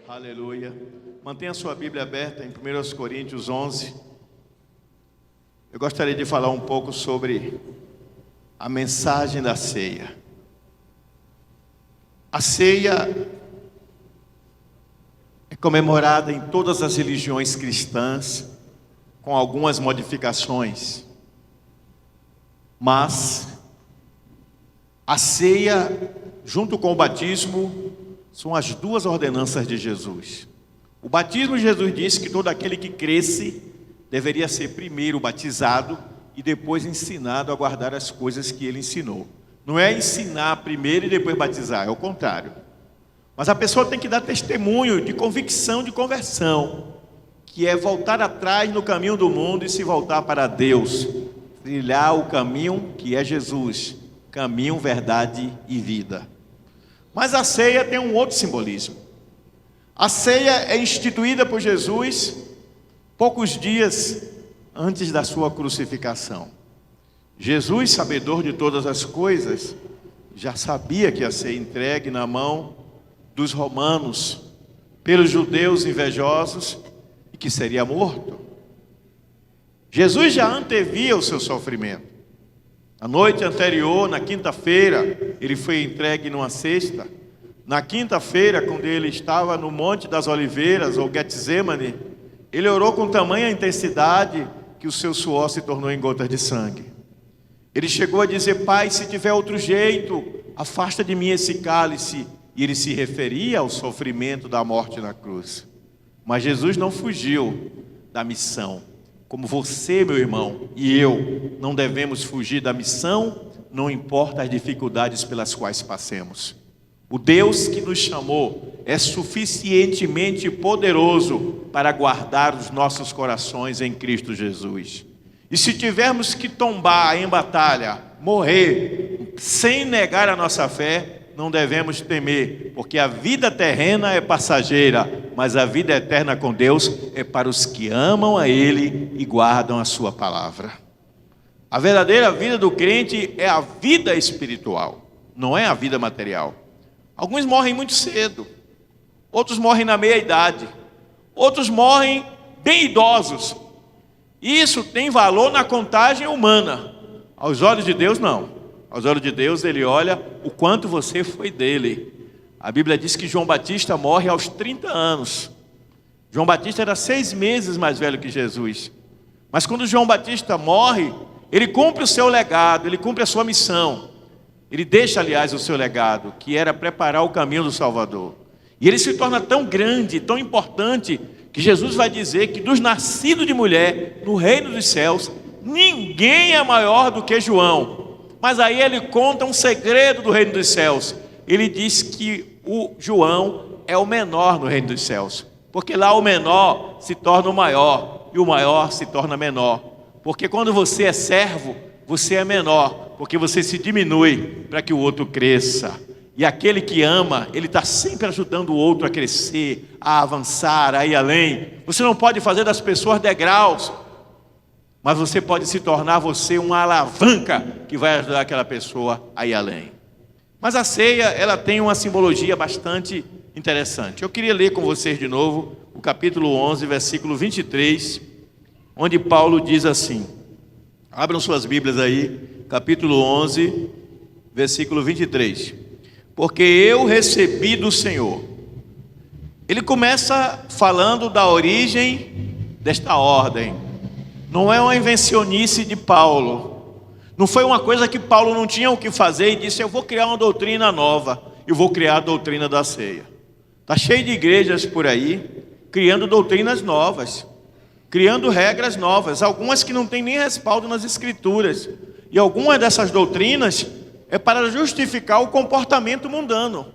Aleluia. Mantenha a sua Bíblia aberta em 1 Coríntios 11. Eu gostaria de falar um pouco sobre a mensagem da ceia. A ceia é comemorada em todas as religiões cristãs, com algumas modificações. Mas a ceia, junto com o batismo, são as duas ordenanças de Jesus. O batismo, Jesus disse que todo aquele que cresce deveria ser primeiro batizado e depois ensinado a guardar as coisas que ele ensinou. Não é ensinar primeiro e depois batizar, é o contrário. Mas a pessoa tem que dar testemunho de convicção, de conversão, que é voltar atrás no caminho do mundo e se voltar para Deus, trilhar o caminho que é Jesus, caminho, verdade e vida. Mas a ceia tem um outro simbolismo. A ceia é instituída por Jesus poucos dias antes da sua crucificação. Jesus, sabedor de todas as coisas, já sabia que ia ser entregue na mão dos romanos, pelos judeus invejosos, e que seria morto. Jesus já antevia o seu sofrimento. Na noite anterior, na quinta-feira, ele foi entregue numa cesta. Na quinta-feira, quando ele estava no Monte das Oliveiras, ou Getsemane, ele orou com tamanha intensidade que o seu suor se tornou em gotas de sangue. Ele chegou a dizer: Pai, se tiver outro jeito, afasta de mim esse cálice. E ele se referia ao sofrimento da morte na cruz. Mas Jesus não fugiu da missão. Como você, meu irmão, e eu, não devemos fugir da missão, não importa as dificuldades pelas quais passemos. O Deus que nos chamou é suficientemente poderoso para guardar os nossos corações em Cristo Jesus. E se tivermos que tombar em batalha, morrer, sem negar a nossa fé, não devemos temer, porque a vida terrena é passageira, mas a vida eterna com Deus é para os que amam a Ele e guardam a sua palavra. A verdadeira vida do crente é a vida espiritual, não é a vida material. Alguns morrem muito cedo, outros morrem na meia-idade, outros morrem bem idosos. Isso tem valor na contagem humana. Aos olhos de Deus, não. Aos olhos de Deus, Ele olha o quanto você foi dele. A Bíblia diz que João Batista morre aos 30 anos. João Batista era 6 meses mais velho que Jesus. Mas quando João Batista morre, ele cumpre o seu legado, ele cumpre a sua missão. Ele deixa, aliás, o seu legado, que era preparar o caminho do Salvador. E ele se torna tão grande, tão importante, que Jesus vai dizer que dos nascidos de mulher, no reino dos céus, ninguém é maior do que João. Mas aí ele conta um segredo do reino dos céus. Ele diz que o João é o menor no reino dos céus. Porque lá o menor se torna o maior, e o maior se torna menor. Porque quando você é servo, você é menor, porque você se diminui para que o outro cresça. E aquele que ama, ele está sempre ajudando o outro a crescer, a avançar, a ir além. Você não pode fazer das pessoas degraus, mas você pode se tornar você uma alavanca que vai ajudar aquela pessoa a ir além. Mas a ceia, ela tem uma simbologia bastante interessante. Eu queria ler com vocês de novo o capítulo 11, versículo 23, onde Paulo diz assim. Abram suas Bíblias aí, capítulo 11, versículo 23. Porque eu recebi do Senhor. Ele começa falando da origem desta ordem. Não é uma invencionice de Paulo. Não foi uma coisa que Paulo não tinha o que fazer e disse: eu vou criar uma doutrina nova. Eu vou criar a doutrina da ceia. Está cheio de igrejas por aí, criando doutrinas novas, criando regras novas, algumas que não têm nem respaldo nas Escrituras. E algumas dessas doutrinas é para justificar o comportamento mundano.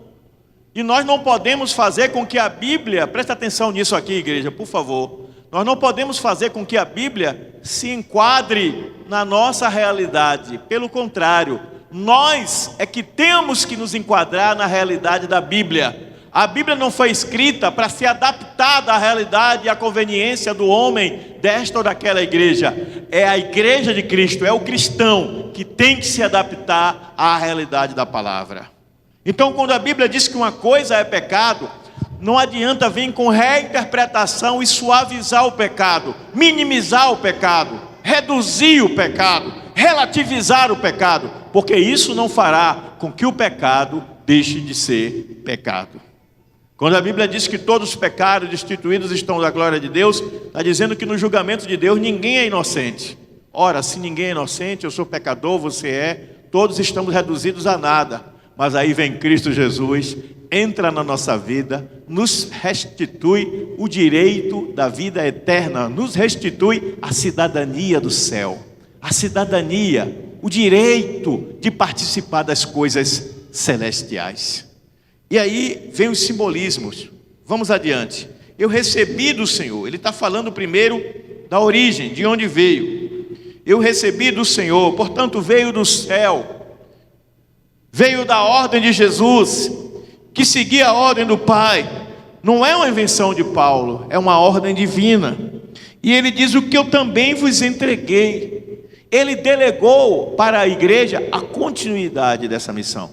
E nós não podemos fazer com que a Bíblia, presta atenção nisso aqui, igreja, por favor. Nós não podemos fazer com que a Bíblia se enquadre na nossa realidade. Pelo contrário, nós é que temos que nos enquadrar na realidade da Bíblia. A Bíblia não foi escrita para ser adaptada à realidade e à conveniência do homem desta ou daquela igreja. É a igreja de Cristo, é o cristão que tem que se adaptar à realidade da palavra. Então, quando a Bíblia diz que uma coisa é pecado, não adianta vir com reinterpretação e suavizar o pecado, minimizar o pecado, reduzir o pecado, relativizar o pecado, porque isso não fará com que o pecado deixe de ser pecado. Quando a Bíblia diz que todos os pecados destituídos estão da glória de Deus, está dizendo que no julgamento de Deus ninguém é inocente. Ora, se ninguém é inocente, eu sou pecador, você é, todos estamos reduzidos a nada. Mas aí vem Cristo Jesus, entra na nossa vida, nos restitui o direito da vida eterna, nos restitui a cidadania do céu, a cidadania, o direito de participar das coisas celestiais. E aí vem os simbolismos. Vamos adiante. Eu recebi do Senhor. Ele está falando primeiro da origem, de onde veio. Eu recebi do Senhor, portanto veio do céu. Veio da ordem de Jesus, que seguia a ordem do Pai. Não é uma invenção de Paulo, é uma ordem divina. E ele diz: o que eu também vos entreguei. Ele delegou para a igreja a continuidade dessa missão.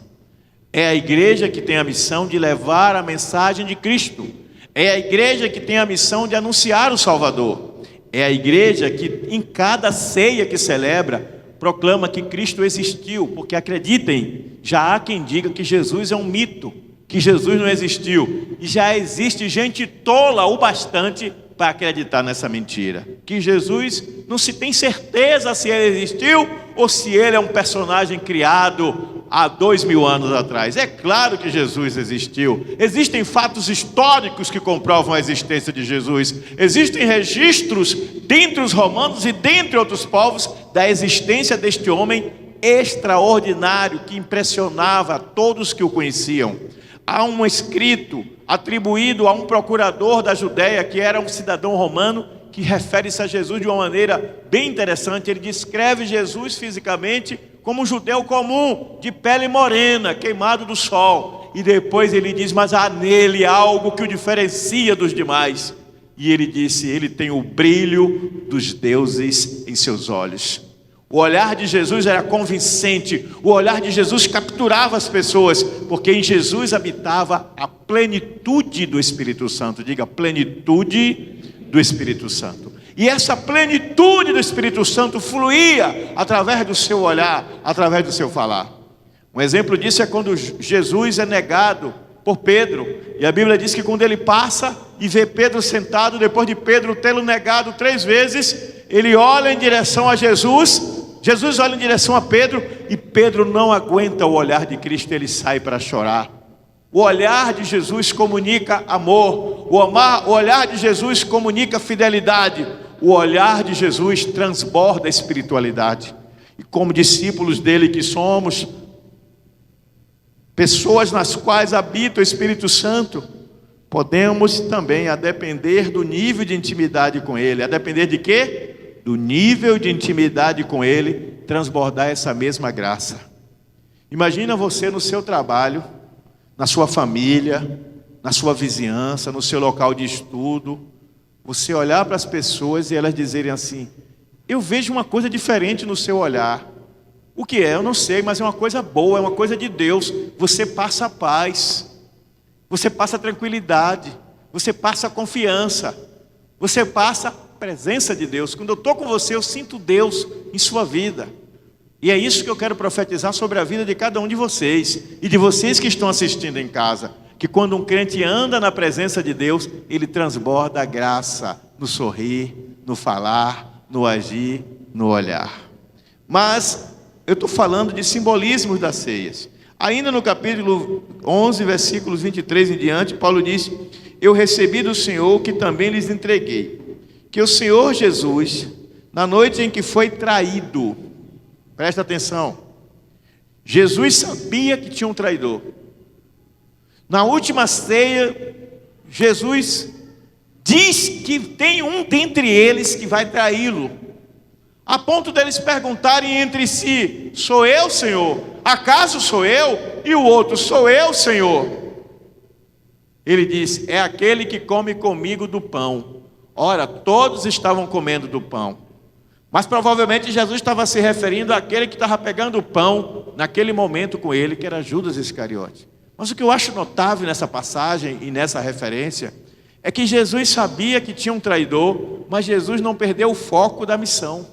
É a igreja que tem a missão de levar a mensagem de Cristo. É a igreja que tem a missão de anunciar o Salvador. É a igreja que em cada ceia que celebra, proclama que Cristo existiu, porque acreditem, já há quem diga que Jesus é um mito, que Jesus não existiu, e já existe gente tola o bastante para acreditar nessa mentira, que Jesus não se tem certeza se ele existiu ou se ele é um personagem criado há 2000 anos atrás. É claro que Jesus existiu, existem fatos históricos que comprovam a existência de Jesus, existem registros dentre os romanos e dentre outros povos da existência deste homem extraordinário que impressionava a todos que o conheciam. Há um escrito atribuído a um procurador da Judéia, que era um cidadão romano, que refere-se a Jesus de uma maneira bem interessante. Ele descreve Jesus fisicamente como um judeu comum, de pele morena, queimado do sol. E depois ele diz: mas há nele algo que o diferencia dos demais. E ele disse: ele tem o brilho dos deuses em seus olhos. O olhar de Jesus era convincente, o olhar de Jesus capturava as pessoas, porque em Jesus habitava a plenitude do Espírito Santo. Diga: plenitude do Espírito Santo. E essa plenitude do Espírito Santo fluía através do seu olhar, através do seu falar. Um exemplo disso é quando Jesus é negado por Pedro, e a Bíblia diz que quando ele passa e vê Pedro sentado, depois de Pedro tê-lo negado 3 vezes, ele olha em direção a Jesus, Jesus olha em direção a Pedro, e Pedro não aguenta o olhar de Cristo, ele sai para chorar. O olhar de Jesus comunica amor, o olhar de Jesus comunica fidelidade, o olhar de Jesus transborda a espiritualidade. E como discípulos dele que somos, pessoas nas quais habita o Espírito Santo, podemos também, a depender do nível de intimidade com ele, a depender de quê? Do nível de intimidade com ele, transbordar essa mesma graça. Imagina você no seu trabalho, na sua família, na sua vizinhança, no seu local de estudo, você olhar para as pessoas e elas dizerem assim: eu vejo uma coisa diferente no seu olhar. O que é? Eu não sei, mas é uma coisa boa, é uma coisa de Deus. Você passa paz, você passa tranquilidade, você passa confiança, você passa a presença de Deus. Quando eu estou com você, eu sinto Deus em sua vida. E é isso que eu quero profetizar sobre a vida de cada um de vocês, e de vocês que estão assistindo em casa, que quando um crente anda na presença de Deus, ele transborda a graça no sorrir, no falar, no agir, no olhar. Mas eu estou falando de simbolismos das ceias. Ainda no capítulo 11, versículos 23 em diante, Paulo diz: eu recebi do Senhor que também lhes entreguei, que o Senhor Jesus, na noite em que foi traído, presta atenção, Jesus sabia que tinha um traidor. Na última ceia, Jesus diz que tem um dentre eles que vai traí-lo, a ponto deles perguntarem entre si: sou eu, Senhor? Acaso sou eu? E o outro: sou eu, Senhor? Ele diz: é aquele que come comigo do pão. Ora, todos estavam comendo do pão, mas provavelmente Jesus estava se referindo àquele que estava pegando o pão naquele momento com ele, que era Judas Iscariote. Mas o que eu acho notável nessa passagem e nessa referência é que Jesus sabia que tinha um traidor, mas Jesus não perdeu o foco da missão.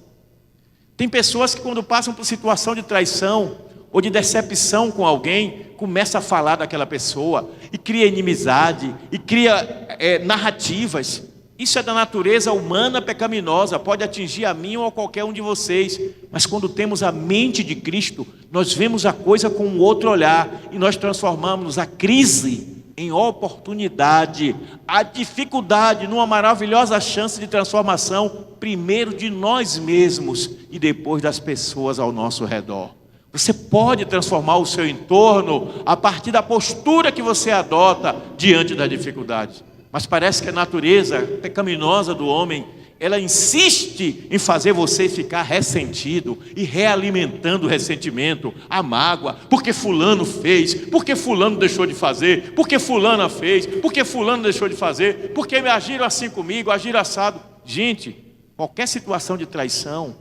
Tem pessoas que quando passam por situação de traição ou de decepção com alguém, começa a falar daquela pessoa e cria inimizade e cria narrativas. Isso é da natureza humana pecaminosa, pode atingir a mim ou a qualquer um de vocês, mas quando temos a mente de Cristo, nós vemos a coisa com um outro olhar e nós transformamos a crise em oportunidade, a dificuldade numa maravilhosa chance de transformação, primeiro de nós mesmos e depois das pessoas ao nosso redor. Você pode transformar o seu entorno a partir da postura que você adota diante da dificuldade. Mas parece que a natureza pecaminosa do homem, ela insiste em fazer você ficar ressentido e realimentando o ressentimento, a mágoa, porque fulano fez, porque fulano deixou de fazer, porque fulana fez, porque fulano deixou de fazer, porque me agiram assim comigo, agiram assado. Gente, qualquer situação de traição,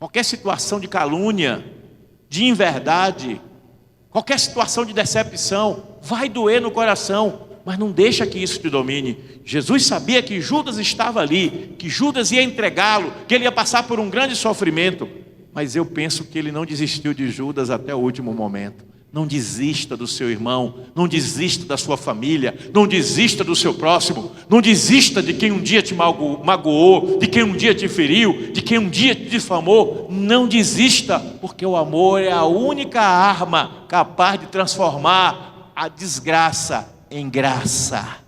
qualquer situação de calúnia, de inverdade, qualquer situação de decepção, vai doer no coração, mas não deixa que isso te domine. Jesus sabia que Judas estava ali, que Judas ia entregá-lo, que ele ia passar por um grande sofrimento, mas eu penso que ele não desistiu de Judas até o último momento. Não desista do seu irmão, não desista da sua família, não desista do seu próximo, não desista de quem um dia te magoou, de quem um dia te feriu, de quem um dia te difamou. Não desista, porque o amor é a única arma capaz de transformar a desgraça em graça,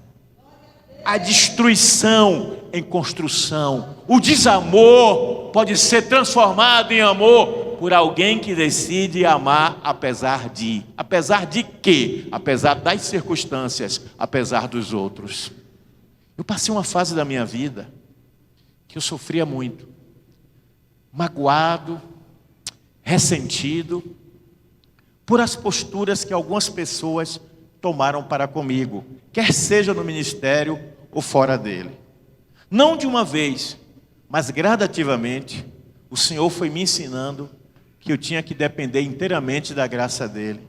a destruição em construção. O desamor pode ser transformado em amor por alguém que decide amar apesar de quê? Apesar das circunstâncias, apesar dos outros. Eu passei uma fase da minha vida que eu sofria muito, magoado, ressentido por as posturas que algumas pessoas tomaram para comigo, quer seja no ministério ou fora dele. Não de uma vez, mas gradativamente, o Senhor foi me ensinando que eu tinha que depender inteiramente da graça dele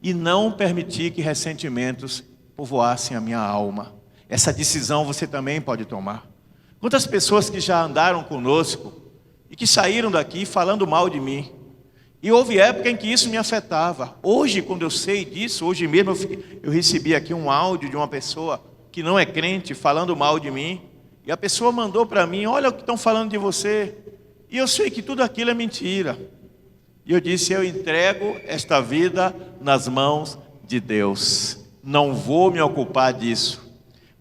e não permitir que ressentimentos povoassem a minha alma. Essa decisão você também pode tomar. Quantas pessoas que já andaram conosco e que saíram daqui falando mal de mim, e houve época em que isso me afetava. Hoje, quando eu sei disso, hoje mesmo eu recebi aqui um áudio de uma pessoa que não é crente falando mal de mim, e a pessoa mandou para mim: olha o que estão falando de você, e eu sei que tudo aquilo é mentira. E eu disse: eu entrego esta vida nas mãos de Deus, não vou me ocupar disso,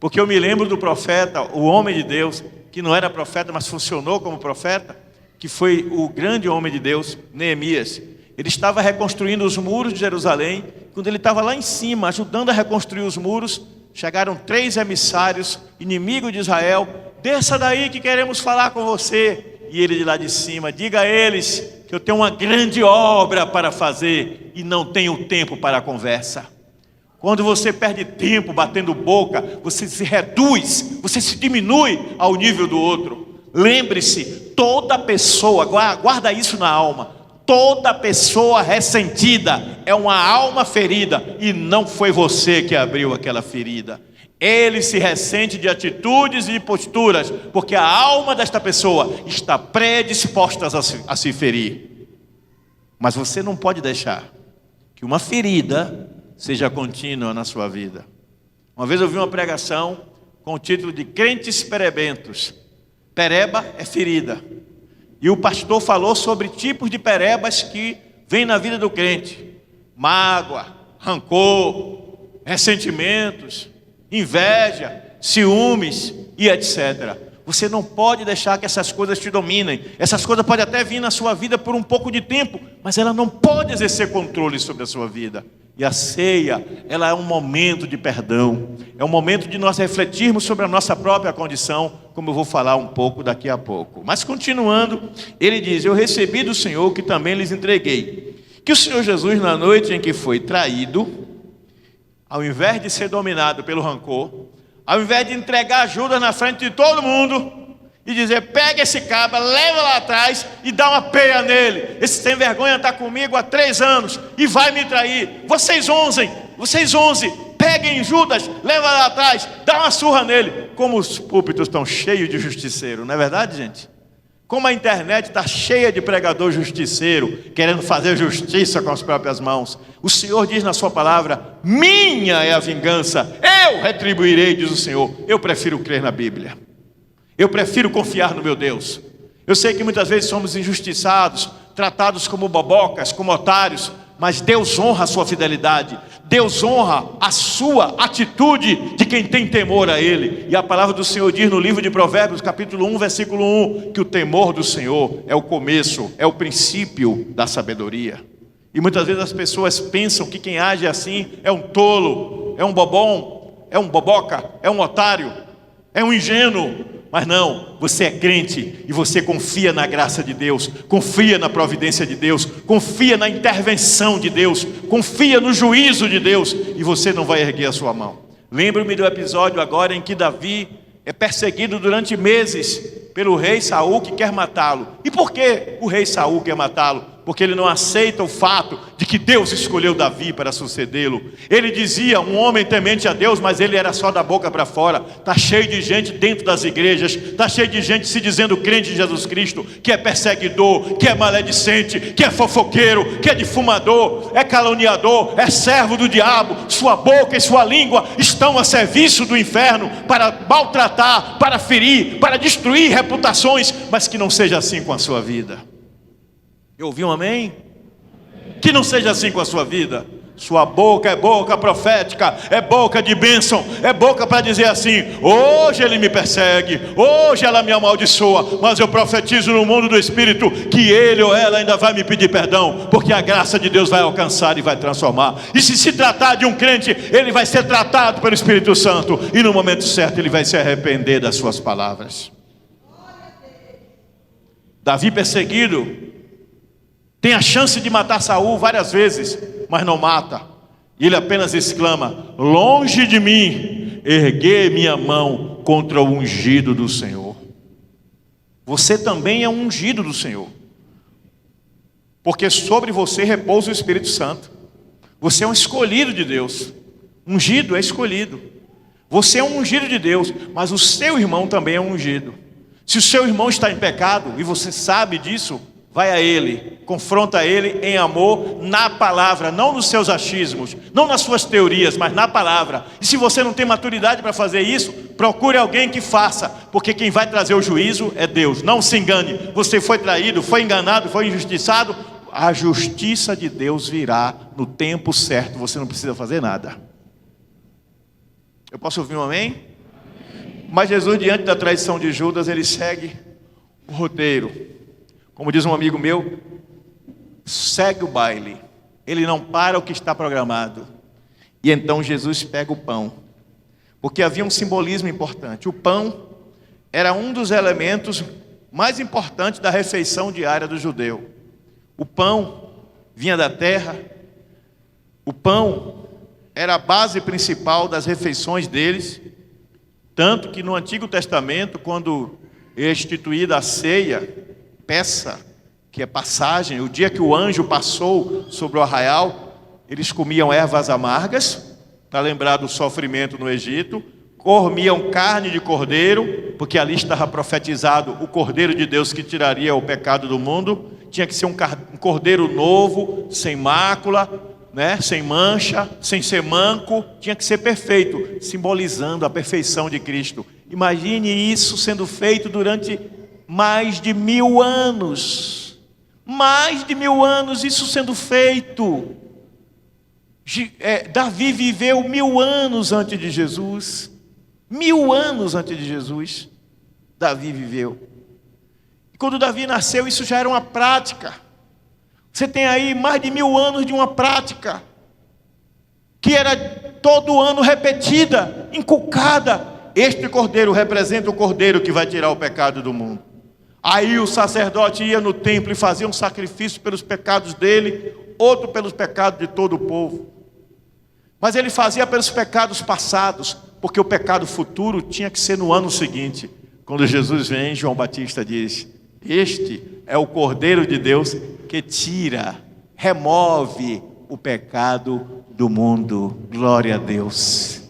porque eu me lembro do profeta, o homem de Deus, que não era profeta, mas funcionou como profeta, que foi o grande homem de Deus, Neemias. Ele estava reconstruindo os muros de Jerusalém. Quando ele estava lá em cima, ajudando a reconstruir os muros, chegaram 3 emissários, inimigos de Israel: desça daí que queremos falar com você. E ele de lá de cima: diga a eles que eu tenho uma grande obra para fazer e não tenho tempo para a conversa. Quando você perde tempo batendo boca, você se reduz, você se diminui ao nível do outro. Lembre-se, toda pessoa, guarda isso na alma, toda pessoa ressentida é uma alma ferida, e não foi você que abriu aquela ferida. Ele se ressente de atitudes e de posturas, porque a alma desta pessoa está predisposta a se ferir. Mas você não pode deixar que uma ferida seja contínua na sua vida. Uma vez eu vi uma pregação com o título de Crentes Perebentos. Pereba é ferida. E o pastor falou sobre tipos de perebas que vêm na vida do crente: mágoa, rancor, ressentimentos, inveja, ciúmes e etc. Você não pode deixar que essas coisas te dominem. Essas coisas podem até vir na sua vida por um pouco de tempo, mas ela não pode exercer controle sobre a sua vida. E a ceia, ela é um momento de perdão, é um momento de nós refletirmos sobre a nossa própria condição, como eu vou falar um pouco daqui a pouco. Mas continuando, ele diz: eu recebi do Senhor que também lhes entreguei, que o Senhor Jesus, na noite em que foi traído, ao invés de ser dominado pelo rancor, ao invés de entregar ajuda na frente de todo mundo e dizer: pega esse cabra, leva lá atrás e dá uma peia nele, esse sem vergonha está comigo há 3 anos e vai me trair, vocês ousem vocês 11, peguem Judas, leva lá atrás, dá uma surra nele. Como os púlpitos estão cheios de justiceiro, não é verdade, gente? Como a internet está cheia de pregador justiceiro, querendo fazer justiça com as próprias mãos. O Senhor diz na sua palavra: minha é a vingança, eu retribuirei, diz o Senhor. Eu prefiro crer na Bíblia. Eu prefiro confiar no meu Deus. Eu sei que muitas vezes somos injustiçados, tratados como bobocas, como otários, mas Deus honra a sua fidelidade. Deus honra a sua atitude de quem tem temor a Ele. E a palavra do Senhor diz no livro de Provérbios, capítulo 1, versículo 1, que o temor do Senhor é o começo, é o princípio da sabedoria. E muitas vezes as pessoas pensam que quem age assim é um tolo, é um bobão, é um boboca, é um otário, é um ingênuo. Mas não, você é crente e você confia na graça de Deus, confia na providência de Deus, confia na intervenção de Deus, confia no juízo de Deus, e você não vai erguer a sua mão. Lembro-me do episódio agora em que Davi é perseguido durante meses pelo rei Saul, que quer matá-lo. E por que o rei Saul quer matá-lo? Porque ele não aceita o fato de que Deus escolheu Davi para sucedê-lo. Ele dizia, um homem temente a Deus, mas ele era só da boca para fora. Está cheio de gente dentro das igrejas, está cheio de gente se dizendo crente em Jesus Cristo, que é perseguidor, que é maledicente, que é fofoqueiro, que é difumador, é caluniador, é servo do diabo. Sua boca e sua língua estão a serviço do inferno para maltratar, para ferir, para destruir reputações, mas que não seja assim com a sua vida. Eu ouvi um amém? Que não seja assim com a sua vida. Sua boca é boca profética, é boca de bênção, é boca para dizer assim: hoje ele me persegue, hoje ela me amaldiçoa, mas eu profetizo no mundo do Espírito que ele ou ela ainda vai me pedir perdão, porque a graça de Deus vai alcançar e vai transformar. E se tratar de um crente, ele vai ser tratado pelo Espírito Santo, e no momento certo ele vai se arrepender das suas palavras. Davi perseguido tem a chance de matar Saul várias vezes, mas não mata. E ele apenas exclama: longe de mim erguer minha mão contra o ungido do Senhor. Você também é um ungido do Senhor, porque sobre você repousa o Espírito Santo. Você é um escolhido de Deus. Ungido é escolhido. Você é um ungido de Deus, mas o seu irmão também é um ungido. Se o seu irmão está em pecado e você sabe disso, vai a ele, confronta ele em amor, na palavra, não nos seus achismos, não nas suas teorias, mas na palavra. E se você não tem maturidade para fazer isso, procure alguém que faça, porque quem vai trazer o juízo é Deus. Não se engane, você foi traído, foi enganado, foi injustiçado, a justiça de Deus virá no tempo certo, você não precisa fazer nada. Eu posso ouvir um amém? Mas Jesus, diante da traição de Judas, ele segue o roteiro. Como diz um amigo meu, segue o baile. Ele não para o que está programado. E então Jesus pega o pão, porque havia um simbolismo importante. O pão era um dos elementos mais importantes da refeição diária do judeu. O pão vinha da terra. O pão era a base principal das refeições deles. Tanto que no Antigo Testamento, quando é instituída a ceia, peça, que é passagem, o dia que o anjo passou sobre o arraial, eles comiam ervas amargas, para lembrar do sofrimento no Egito, comiam carne de cordeiro, porque ali estava profetizado o cordeiro de Deus que tiraria o pecado do mundo. Tinha que ser um cordeiro novo, sem mácula, sem mancha, sem ser manco, tinha que ser perfeito, simbolizando a perfeição de Cristo. Imagine isso sendo feito durante mais de 1000 anos. Mais de 1000 anos isso sendo feito. Davi viveu 1000 anos antes de Jesus. 1000 anos antes de Jesus, Davi viveu. E quando Davi nasceu, isso já era uma prática. Você tem aí mais de 1000 anos de uma prática, que era todo ano repetida, inculcada. Este cordeiro representa o cordeiro que vai tirar o pecado do mundo. Aí o sacerdote ia no templo e fazia um sacrifício pelos pecados dele, outro pelos pecados de todo o povo. Mas ele fazia pelos pecados passados, porque o pecado futuro tinha que ser no ano seguinte. Quando Jesus vem, João Batista diz: este é o Cordeiro de Deus que tira, remove o pecado do mundo. Glória a Deus.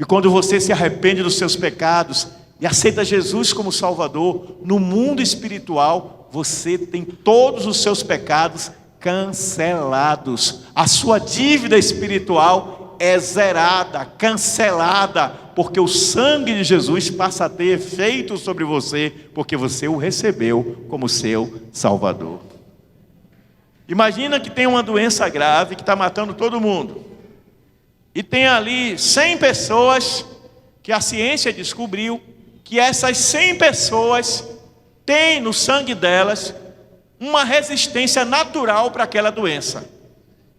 E quando você se arrepende dos seus pecados e aceita Jesus como Salvador, no mundo espiritual, você tem todos os seus pecados cancelados. A sua dívida espiritual é zerada, cancelada, porque o sangue de Jesus passa a ter efeito sobre você, porque você o recebeu como seu Salvador. Imagina que tem uma doença grave que está matando todo mundo. E tem ali 100 pessoas que a ciência descobriu que essas 100 pessoas têm no sangue delas uma resistência natural para aquela doença.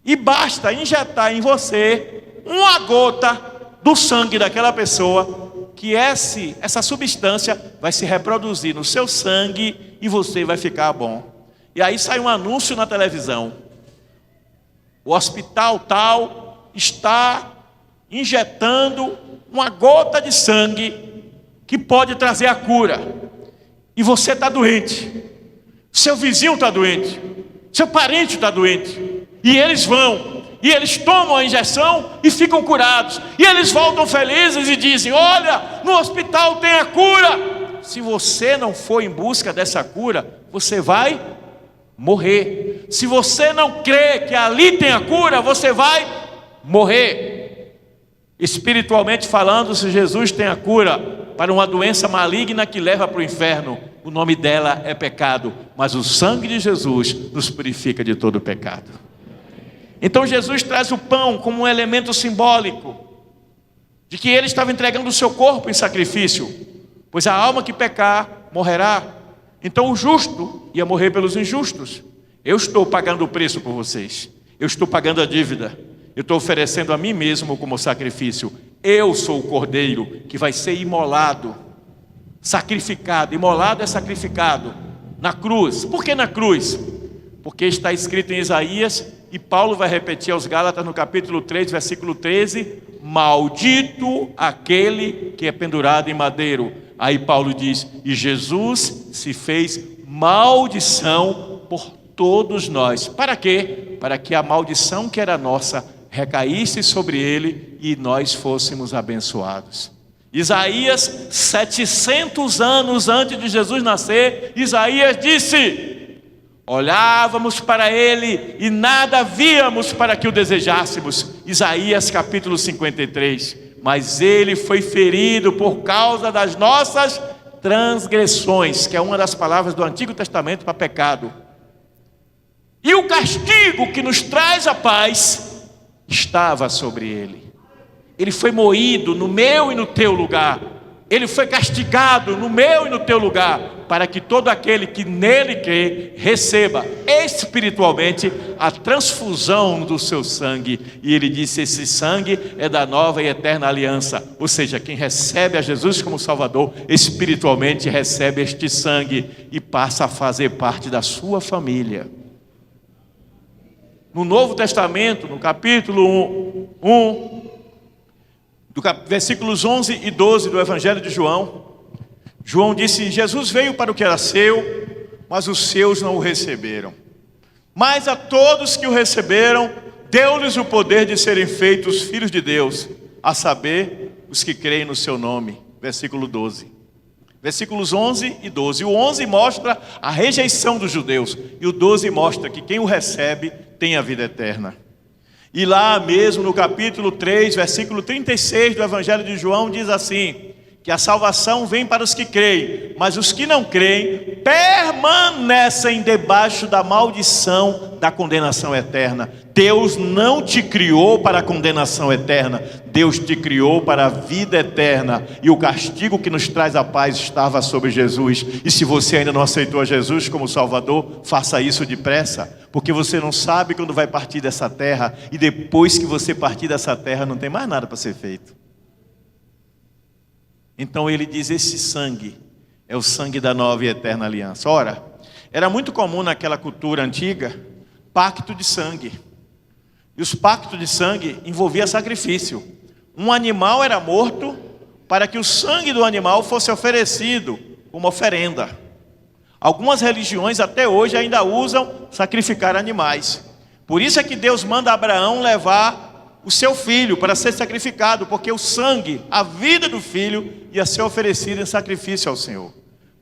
E basta injetar em você uma gota do sangue daquela pessoa, que essa substância vai se reproduzir no seu sangue e você vai ficar bom. E aí sai um anúncio na televisão: o hospital tal está injetando uma gota de sangue que pode trazer a cura. E você está doente, seu vizinho está doente, seu parente está doente, e eles vão, e eles tomam a injeção e ficam curados, e eles voltam felizes e dizem: olha, no hospital tem a cura. Se você não for em busca dessa cura, você vai morrer. Se você não crê que ali tem a cura, você vai morrer. Espiritualmente falando, se Jesus tem a cura para uma doença maligna que leva para o inferno, o nome dela é pecado, mas o sangue de Jesus nos purifica de todo pecado. Então Jesus traz o pão como um elemento simbólico de que ele estava entregando o seu corpo em sacrifício, pois a alma que pecar morrerá. Então o justo ia morrer pelos injustos. Eu estou pagando o preço por vocês, eu estou pagando a dívida, eu estou oferecendo a mim mesmo como sacrifício. Eu sou o cordeiro que vai ser imolado, sacrificado. Imolado é sacrificado na cruz. Por que na cruz? Porque está escrito em Isaías, e Paulo vai repetir aos Gálatas no capítulo 3, versículo 13: maldito aquele que é pendurado em madeiro. Aí Paulo diz: e Jesus se fez maldição por todos nós. Para quê? Para que a maldição que era nossa recaísse sobre ele e nós fôssemos abençoados. Isaías, 700 anos antes de Jesus nascer, Isaías disse: olhávamos para ele e nada víamos para que o desejássemos. Isaías capítulo 53. Mas ele foi ferido por causa das nossas transgressões, que é uma das palavras do Antigo Testamento para pecado. E o castigo que nos traz a paz estava sobre ele. Ele foi moído no meu e no teu lugar. Ele foi castigado no meu e no teu lugar, para que todo aquele que nele crê receba espiritualmente a transfusão do seu sangue. E ele disse: esse sangue é da nova e eterna aliança. Ou seja, quem recebe a Jesus como Salvador, espiritualmente recebe este sangue e passa a fazer parte da sua família. No Novo Testamento, no capítulo 1, versículos 11 e 12 do Evangelho de João, João disse: Jesus veio para o que era seu, mas os seus não o receberam. Mas a todos que o receberam, deu-lhes o poder de serem feitos filhos de Deus, a saber, os que creem no seu nome. Versículo 12. Versículos 11 e 12. O 11 mostra a rejeição dos judeus, e o 12 mostra que quem o recebe tem a vida eterna. E lá mesmo no capítulo 3, versículo 36 do Evangelho de João, diz assim: que a salvação vem para os que creem, mas os que não creem permanecem debaixo da maldição da condenação eterna. Deus não te criou para a condenação eterna, Deus te criou para a vida eterna. E o castigo que nos traz a paz estava sobre Jesus. E se você ainda não aceitou a Jesus como Salvador, faça isso depressa, porque você não sabe quando vai partir dessa terra, e depois que você partir dessa terra não tem mais nada para ser feito. Então ele diz: esse sangue é o sangue da nova e eterna aliança. Ora, era muito comum naquela cultura antiga pacto de sangue. E os pactos de sangue envolviam sacrifício. Um animal era morto para que o sangue do animal fosse oferecido como oferenda. Algumas religiões até hoje ainda usam sacrificar animais. Por isso é que Deus manda Abraão levar o seu filho para ser sacrificado, porque o sangue, a vida do filho, ia ser oferecida em sacrifício ao Senhor.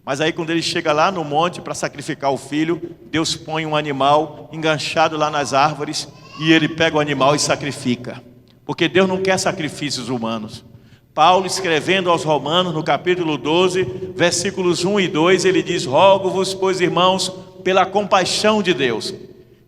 Mas aí quando ele chega lá no monte para sacrificar o filho, Deus põe um animal enganchado lá nas árvores, e ele pega o animal e sacrifica. Porque Deus não quer sacrifícios humanos. Paulo, escrevendo aos Romanos, no capítulo 12, versículos 1 e 2, ele diz: rogo-vos, pois, irmãos, pela compaixão de Deus,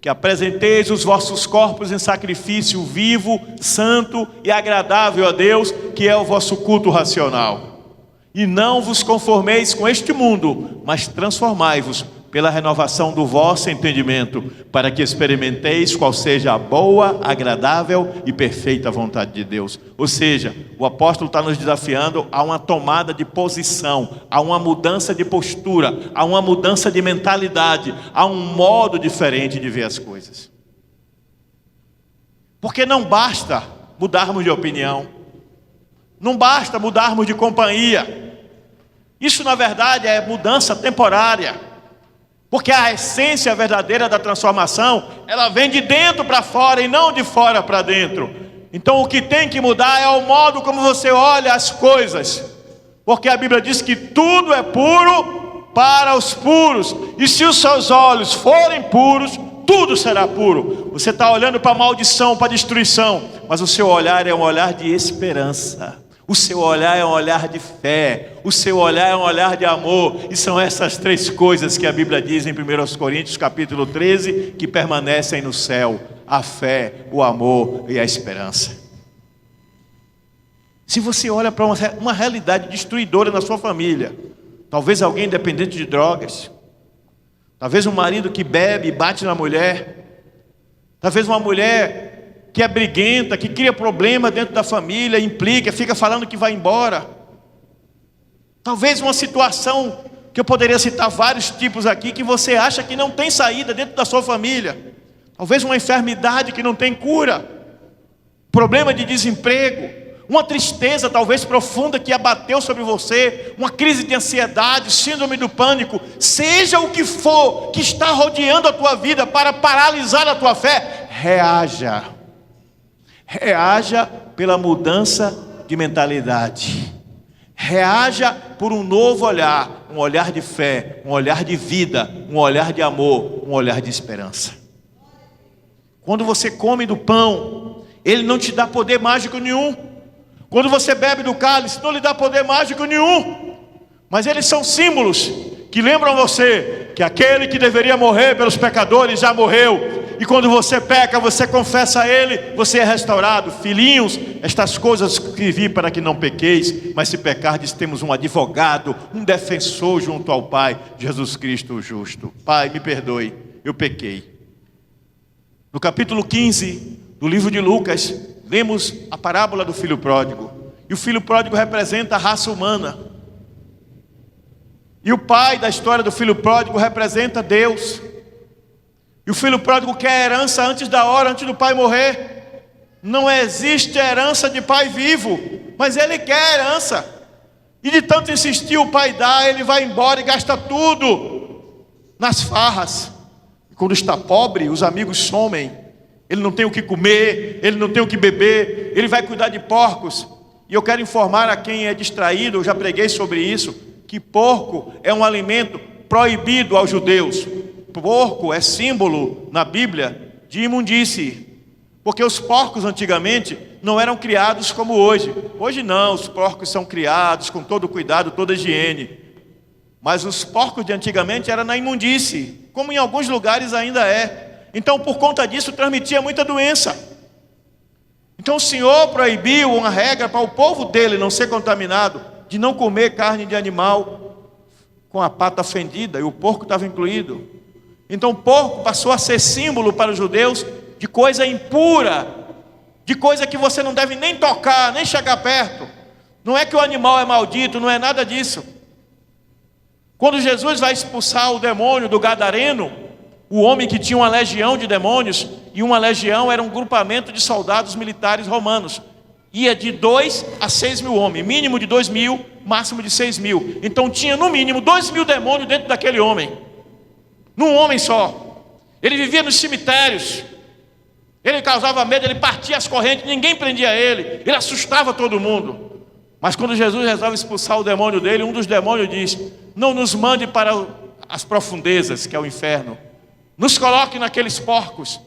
que apresenteis os vossos corpos em sacrifício vivo, santo e agradável a Deus, que é o vosso culto racional. E não vos conformeis com este mundo, mas transformai-vos pela renovação do vosso entendimento, para que experimenteis qual seja a boa, agradável e perfeita vontade de Deus. Ou seja, o apóstolo está nos desafiando a uma tomada de posição, a uma mudança de postura, a uma mudança de mentalidade, a um modo diferente de ver as coisas. Porque não basta mudarmos de opinião, não basta mudarmos de companhia. Isso, na verdade, é mudança temporária. Porque a essência verdadeira da transformação, ela vem de dentro para fora e não de fora para dentro. Então o que tem que mudar é o modo como você olha as coisas. Porque a Bíblia diz que tudo é puro para os puros. E se os seus olhos forem puros, tudo será puro. Você está olhando para a maldição, para a destruição, mas o seu olhar é um olhar de esperança. O seu olhar é um olhar de fé, o seu olhar é um olhar de amor, e são essas três coisas que a Bíblia diz em 1 Coríntios capítulo 13, que permanecem no céu: a fé, o amor e a esperança. Se você olha para uma realidade destruidora na sua família, talvez alguém dependente de drogas, talvez um marido que bebe e bate na mulher, talvez uma mulher que é briguenta, que cria problema dentro da família, implica, fica falando que vai embora. Talvez uma situação, que eu poderia citar vários tipos aqui, que você acha que não tem saída dentro da sua família. Talvez uma enfermidade que não tem cura, problema de desemprego, uma tristeza talvez profunda que abateu sobre você, uma crise de ansiedade, síndrome do pânico, seja o que for que está rodeando a tua vida para paralisar a tua fé, reaja. Reaja pela mudança de mentalidade. Reaja por um novo olhar, um olhar de fé, um olhar de vida, um olhar de amor, um olhar de esperança. Quando você come do pão, ele não te dá poder mágico nenhum. Quando você bebe do cálice, não lhe dá poder mágico nenhum. Mas eles são símbolos que lembram você que aquele que deveria morrer pelos pecadores já morreu. E quando você peca, você confessa a Ele, você é restaurado. Filhinhos, estas coisas escrevi para que não pequeis, mas se pecardes, temos um advogado, um defensor junto ao Pai, Jesus Cristo o justo. Pai, me perdoe, eu pequei. No capítulo 15 do livro de Lucas, lemos a parábola do filho pródigo. E o filho pródigo representa a raça humana. E o pai da história do filho pródigo representa Deus. E o filho pródigo quer a herança antes da hora, antes do pai morrer. Não existe herança de pai vivo, mas ele quer a herança. E de tanto insistir, o pai dá, ele vai embora e gasta tudo nas farras. E quando está pobre, os amigos somem. Ele não tem o que comer, ele não tem o que beber, ele vai cuidar de porcos. E eu quero informar a quem é distraído, eu já preguei sobre isso, que porco é um alimento proibido aos judeus. Porco é símbolo na Bíblia de imundície, porque os porcos antigamente não eram criados como hoje. Hoje não, os porcos são criados com todo cuidado, toda higiene. Mas os porcos de antigamente eram na imundície, como em alguns lugares ainda é. Então por conta disso transmitia muita doença. Então o Senhor proibiu uma regra para o povo dele não ser contaminado, de não comer carne de animal com a pata fendida, e o porco estava incluído. Então o porco passou a ser símbolo para os judeus de coisa impura, de coisa que você não deve nem tocar, nem chegar perto. Não é que o animal é maldito, não é nada disso. Quando Jesus vai expulsar o demônio do gadareno, o homem que tinha uma legião de demônios, e uma legião era um grupamento de soldados militares romanos, ia de 2 a 6 mil homens, mínimo de 2 mil, máximo de 6 mil. Então tinha no mínimo 2 mil demônios dentro daquele homem, num homem só. Ele vivia nos cemitérios, Ele causava medo, ele partia as correntes, ninguém prendia ele, ele assustava todo mundo. Mas quando Jesus resolve expulsar o demônio dele, um dos demônios diz: não nos mande para as profundezas, que é o inferno, nos coloque naqueles porcos.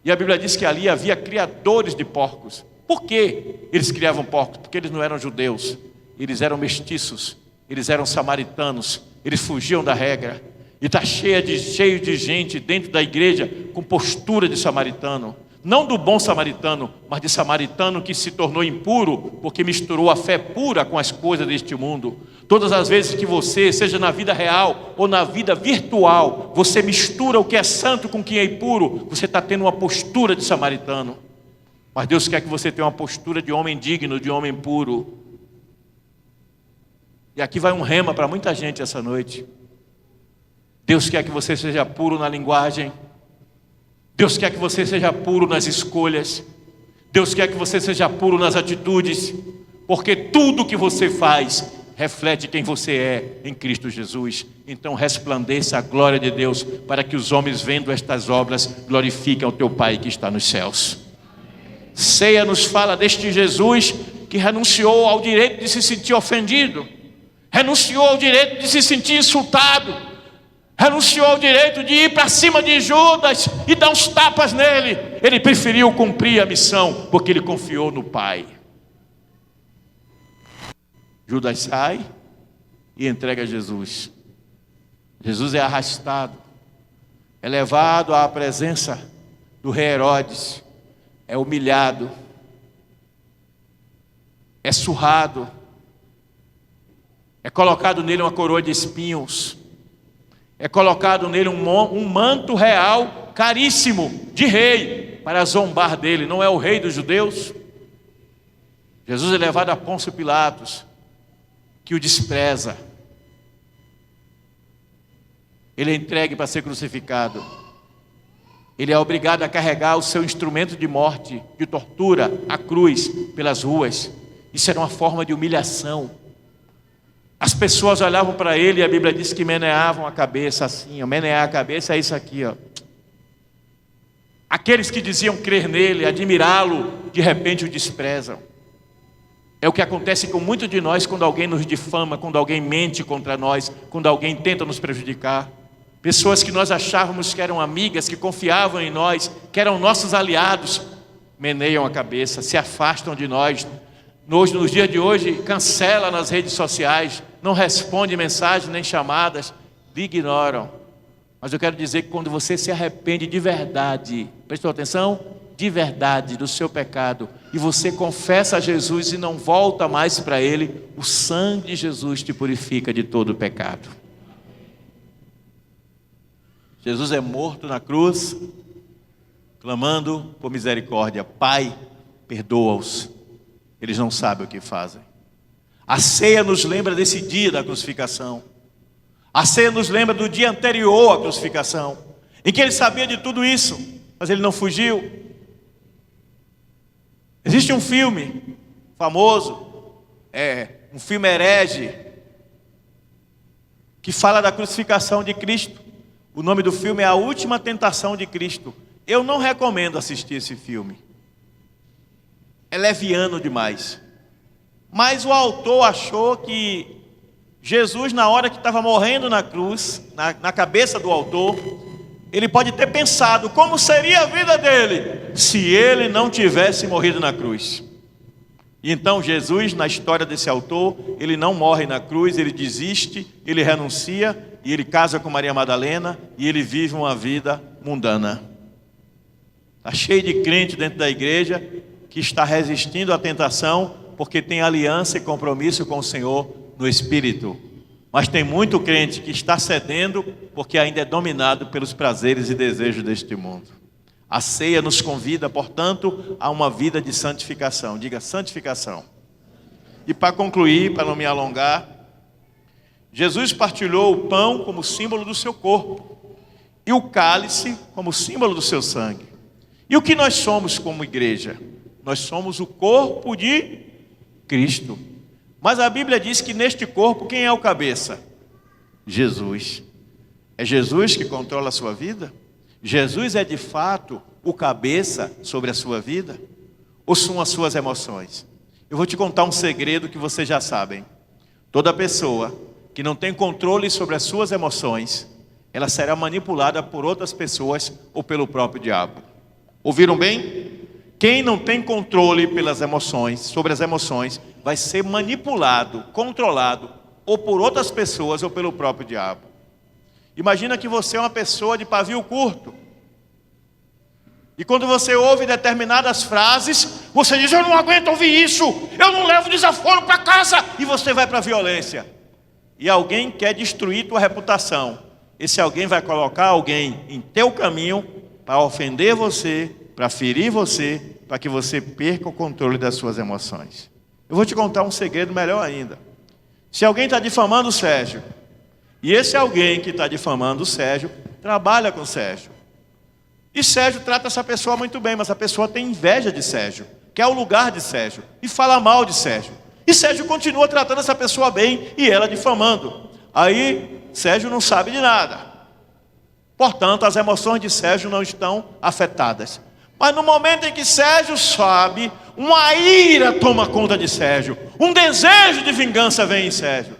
E a Bíblia diz que ali havia criadores de porcos. Por que eles criavam porcos? Porque eles não eram judeus, eles eram mestiços, eles eram samaritanos, eles fugiam da regra. E está cheio de gente dentro da igreja com postura de samaritano. Não do bom samaritano, mas de samaritano que se tornou impuro porque misturou a fé pura com as coisas deste mundo. Todas as vezes que você, seja na vida real ou na vida virtual, você mistura o que é santo com o que é impuro, você está tendo uma postura de samaritano. Mas Deus quer que você tenha uma postura de homem digno, de homem puro. E aqui vai um rema para muita gente essa noite. Deus quer que você seja puro na linguagem. Deus quer que você seja puro nas escolhas. Deus quer que você seja puro nas atitudes. Porque tudo que você faz reflete quem você é em Cristo Jesus. Então resplandeça a glória de Deus, para que os homens, vendo estas obras, glorifiquem ao teu Pai que está nos céus. Ceia nos fala deste Jesus que renunciou ao direito de se sentir ofendido, renunciou ao direito de se sentir insultado, renunciou ao direito de ir para cima de Judas e dar uns tapas nele. Ele preferiu cumprir a missão, porque ele confiou no Pai. Judas sai e entrega Jesus. Jesus é arrastado, é levado à presença do rei Herodes, é humilhado, é surrado, é colocado nele uma coroa de espinhos, é colocado nele um manto real caríssimo de rei, para zombar dele. Não é o rei dos judeus? Jesus é levado a Pôncio Pilatos, que o despreza. Ele é entregue para ser crucificado. Ele é obrigado a carregar o seu instrumento de morte, de tortura, a cruz, pelas ruas. Isso era uma forma de humilhação. As pessoas olhavam para ele e a Bíblia diz que meneavam a cabeça assim, ó. Menear a cabeça é isso aqui, ó. Aqueles que diziam crer nele, admirá-lo, de repente o desprezam. É o que acontece com muitos de nós quando alguém nos difama, quando alguém mente contra nós, quando alguém tenta nos prejudicar. Pessoas que nós achávamos que eram amigas, que confiavam em nós, que eram nossos aliados, meneiam a cabeça, se afastam de nós. Nos dias de hoje, cancela nas redes sociais, não responde mensagens nem chamadas, ignoram. Mas eu quero dizer que quando você se arrepende de verdade, prestou atenção? De verdade do seu pecado, e você confessa a Jesus e não volta mais para Ele, o sangue de Jesus te purifica de todo o pecado. Jesus é morto na cruz, clamando por misericórdia: Pai, perdoa-os, eles não sabem o que fazem. A ceia nos lembra desse dia da crucificação. A ceia nos lembra do dia anterior à crucificação, em que ele sabia de tudo isso, mas ele não fugiu. Existe um filme famoso, um filme herege, que fala da crucificação de Cristo. O nome do filme é A Última Tentação de Cristo. Eu não recomendo assistir esse filme. É leviano demais. Mas o autor achou que Jesus, na hora que estava morrendo na cruz, na cabeça do autor, ele pode ter pensado como seria a vida dele se ele não tivesse morrido na cruz. E então Jesus, na história desse autor, ele não morre na cruz, ele desiste, ele renuncia, e ele casa com Maria Madalena, e ele vive uma vida mundana. Está cheio de crente dentro da igreja que está resistindo à tentação, porque tem aliança e compromisso com o Senhor no Espírito. Mas tem muito crente que está cedendo, porque ainda é dominado pelos prazeres e desejos deste mundo. A ceia nos convida, portanto, a uma vida de santificação. Diga santificação. E para concluir, para não me alongar, Jesus partilhou o pão como símbolo do seu corpo e o cálice como símbolo do seu sangue. E o que nós somos como igreja? Nós somos o corpo de Cristo. Mas a Bíblia diz que neste corpo, quem é o cabeça? Jesus. É Jesus que controla a sua vida? Jesus é de fato o cabeça sobre a sua vida? Ou são as suas emoções? Eu vou te contar um segredo que vocês já sabem. Toda pessoa que não tem controle sobre as suas emoções, ela será manipulada por outras pessoas ou pelo próprio diabo. Ouviram bem? Quem não tem controle pelas emoções, sobre as emoções, vai ser manipulado, controlado, ou por outras pessoas ou pelo próprio diabo. Imagina que você é uma pessoa de pavio curto. E quando você ouve determinadas frases, você diz: eu não aguento ouvir isso, eu não levo desaforo para casa, e você vai para a violência. E alguém quer destruir tua reputação. Esse alguém vai colocar alguém em teu caminho para ofender você, para ferir você, para que você perca o controle das suas emoções. Eu vou te contar um segredo melhor ainda. Se alguém está difamando o Sérgio, e esse alguém que está difamando o Sérgio, trabalha com o Sérgio. E Sérgio trata essa pessoa muito bem, mas a pessoa tem inveja de Sérgio, quer o lugar de Sérgio, e fala mal de Sérgio. E Sérgio continua tratando essa pessoa bem, e ela difamando. Aí, Sérgio não sabe de nada. Portanto, as emoções de Sérgio não estão afetadas. Mas no momento em que Sérgio sabe, uma ira toma conta de Sérgio. Um desejo de vingança vem em Sérgio.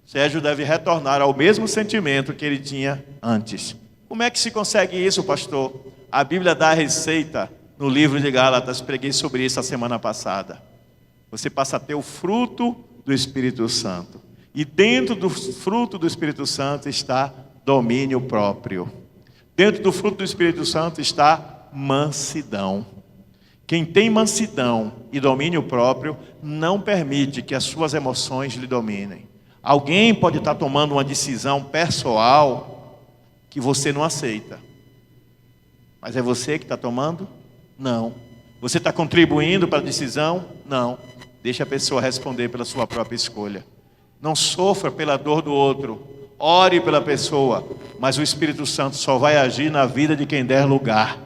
Sérgio deve retornar ao mesmo sentimento que ele tinha antes. Como é que se consegue isso, pastor? A Bíblia dá a receita no livro de Gálatas. Preguei sobre isso a semana passada. Você passa a ter o fruto do Espírito Santo. E dentro do fruto do Espírito Santo está domínio próprio. Dentro do fruto do Espírito Santo está mansidão. Quem tem mansidão e domínio próprio não permite que as suas emoções lhe dominem. Alguém pode estar tomando uma decisão pessoal que você não aceita. Mas é você que está tomando? Não. Você está contribuindo para a decisão? Não. Deixa a pessoa responder pela sua própria escolha. Não sofra pela dor do outro. Ore pela pessoa. Mas o Espírito Santo só vai agir na vida de quem der lugar.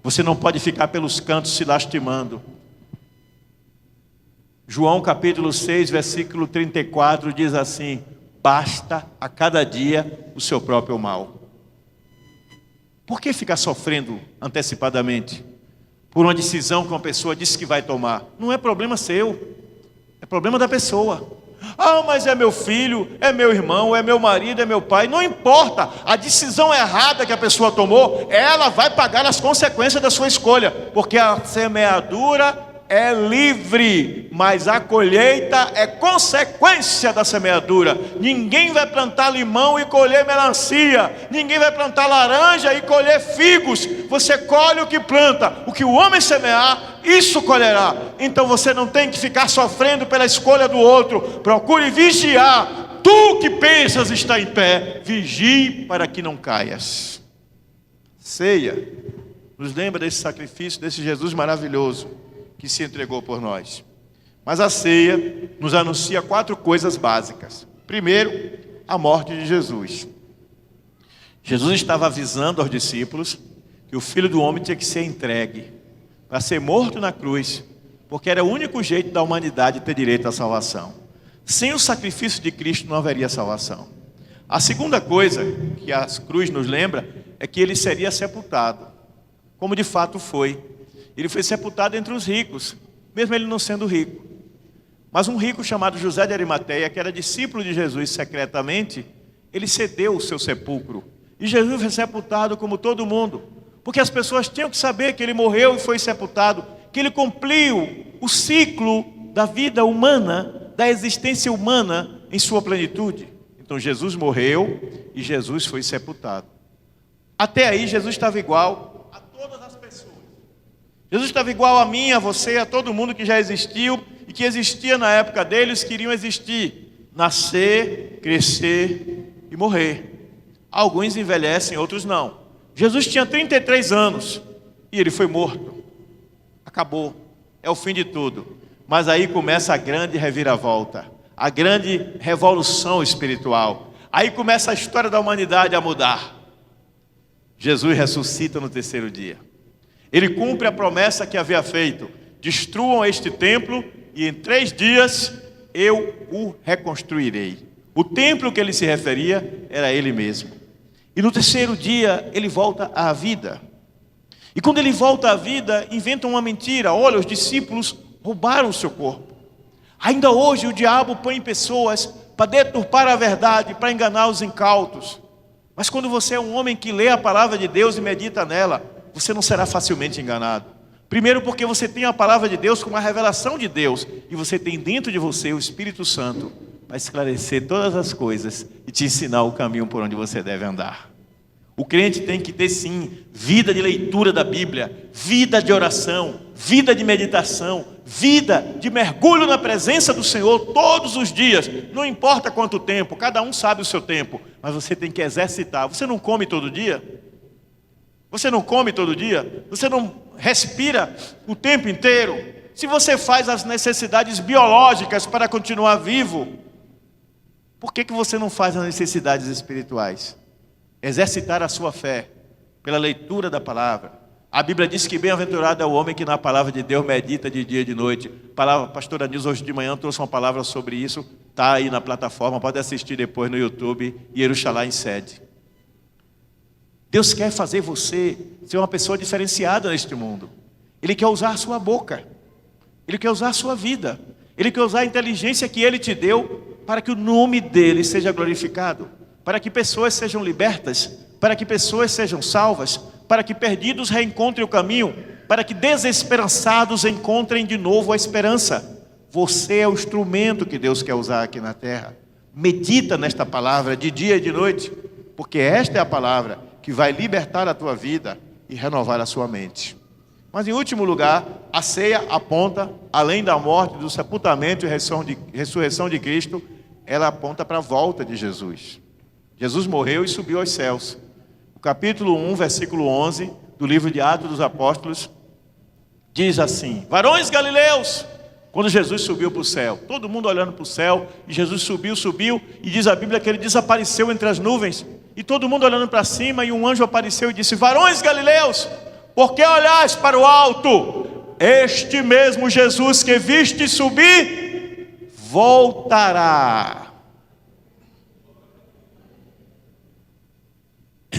Você não pode ficar pelos cantos se lastimando. João capítulo 6, versículo 34 diz assim: basta a cada dia o seu próprio mal. Por que ficar sofrendo antecipadamente por uma decisão que uma pessoa disse que vai tomar? Não é problema seu, é problema da pessoa. Ah, mas é meu filho, é meu irmão, é meu marido, é meu pai. Não importa, a decisão errada que a pessoa tomou, ela vai pagar as consequências da sua escolha. Porque a semeadura é livre, mas a colheita é consequência da semeadura. Ninguém vai plantar limão e colher melancia. Ninguém vai plantar laranja e colher figos. Você colhe o que planta. O que o homem semear, isso colherá. Então você não tem que ficar sofrendo pela escolha do outro. Procure vigiar. Tu que pensas estar em pé, vigie para que não caias. Ceia nos lembra desse sacrifício, desse Jesus maravilhoso que se entregou por nós. Mas a ceia nos anuncia 4 coisas básicas. Primeiro, a morte de Jesus. Jesus estava avisando aos discípulos que o Filho do Homem tinha que ser entregue para ser morto na cruz, porque era o único jeito da humanidade ter direito à salvação. Sem o sacrifício de Cristo não haveria salvação. A segunda coisa que a cruz nos lembra é que ele seria sepultado, como de fato foi. Ele foi sepultado entre os ricos, mesmo ele não sendo rico. Mas um rico chamado José de Arimateia, que era discípulo de Jesus secretamente, ele cedeu o seu sepulcro. E Jesus foi sepultado como todo mundo, porque as pessoas tinham que saber que ele morreu e foi sepultado, que ele cumpriu o ciclo da vida humana, da existência humana em sua plenitude. Então Jesus morreu e Jesus foi sepultado. Até aí Jesus estava igual a todas as pessoas. Jesus estava igual a mim, a você, a todo mundo que já existiu e que existia na época deles, queriam existir. Nascer, crescer e morrer. Alguns envelhecem, outros não. Jesus tinha 33 anos e ele foi morto. Acabou. É o fim de tudo. Mas aí começa a grande reviravolta, a grande revolução espiritual. Aí começa a história da humanidade a mudar. Jesus ressuscita no 3º dia. Ele cumpre a promessa que havia feito: destruam este templo e em 3 dias eu o reconstruirei. O templo que ele se referia era ele mesmo. E no 3º dia ele volta à vida. E quando ele volta à vida, inventam uma mentira. Olha, os discípulos roubaram o seu corpo. Ainda hoje o diabo põe pessoas para deturpar a verdade, para enganar os incautos. Mas quando você é um homem que lê a palavra de Deus e medita nela, você não será facilmente enganado. Primeiro porque você tem a palavra de Deus como uma revelação de Deus. E você tem dentro de você o Espírito Santo para esclarecer todas as coisas e te ensinar o caminho por onde você deve andar. O crente tem que ter sim vida de leitura da Bíblia, vida de oração, vida de meditação, vida de mergulho na presença do Senhor todos os dias. Não importa quanto tempo, cada um sabe o seu tempo, mas você tem que exercitar. Você não come todo dia? Você não come todo dia? Você não respira o tempo inteiro? Se você faz as necessidades biológicas para continuar vivo, por que você não faz as necessidades espirituais? Exercitar a sua fé pela leitura da palavra. A Bíblia diz que bem-aventurado é o homem que na palavra de Deus medita de dia e de noite. A pastora Nilza hoje de manhã trouxe uma palavra sobre isso. Está aí na plataforma, pode assistir depois no YouTube. Ieruxalá em sede. Deus quer fazer você ser uma pessoa diferenciada neste mundo. Ele quer usar a sua boca. Ele quer usar a sua vida. Ele quer usar a inteligência que Ele te deu para que o nome dEle seja glorificado. Para que pessoas sejam libertas, para que pessoas sejam salvas, para que perdidos reencontrem o caminho, para que desesperançados encontrem de novo a esperança. Você é o instrumento que Deus quer usar aqui na terra. Medita nesta palavra de dia e de noite, porque esta é a palavra que vai libertar a tua vida e renovar a sua mente. Mas em último lugar, a ceia aponta, além da morte, do sepultamento e ressurreição de Cristo, ela aponta para a volta de Jesus. Jesus morreu e subiu aos céus. O capítulo 1, versículo 11, do livro de Atos dos Apóstolos, diz assim: varões galileus, quando Jesus subiu para o céu, todo mundo olhando para o céu, e Jesus subiu, e diz a Bíblia que ele desapareceu entre as nuvens, e todo mundo olhando para cima, e um anjo apareceu e disse: varões galileus, por que olhais para o alto? Este mesmo Jesus que viste subir, voltará.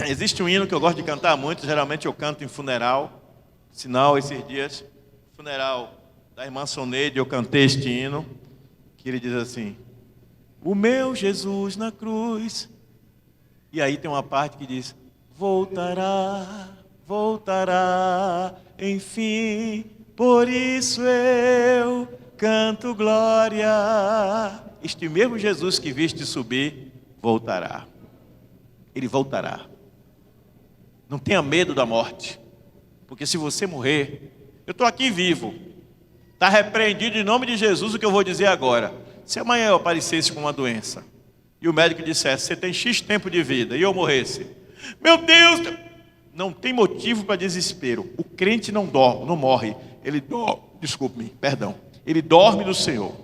Existe um hino que eu gosto de cantar muito, geralmente eu canto em funeral. Sinal, esses dias, funeral da irmã Soneide, eu cantei este hino, que ele diz assim: o meu Jesus na cruz. E aí tem uma parte que diz: voltará, voltará, enfim, por isso eu canto glória. Este mesmo Jesus que viste subir, voltará. Ele voltará. Não tenha medo da morte, porque se você morrer, eu estou aqui vivo, está repreendido em nome de Jesus o que eu vou dizer agora. Se amanhã eu aparecesse com uma doença, e o médico dissesse: você tem X tempo de vida, e eu morresse, meu Deus, não tem motivo para desespero. O crente não morre, ele dorme no Senhor,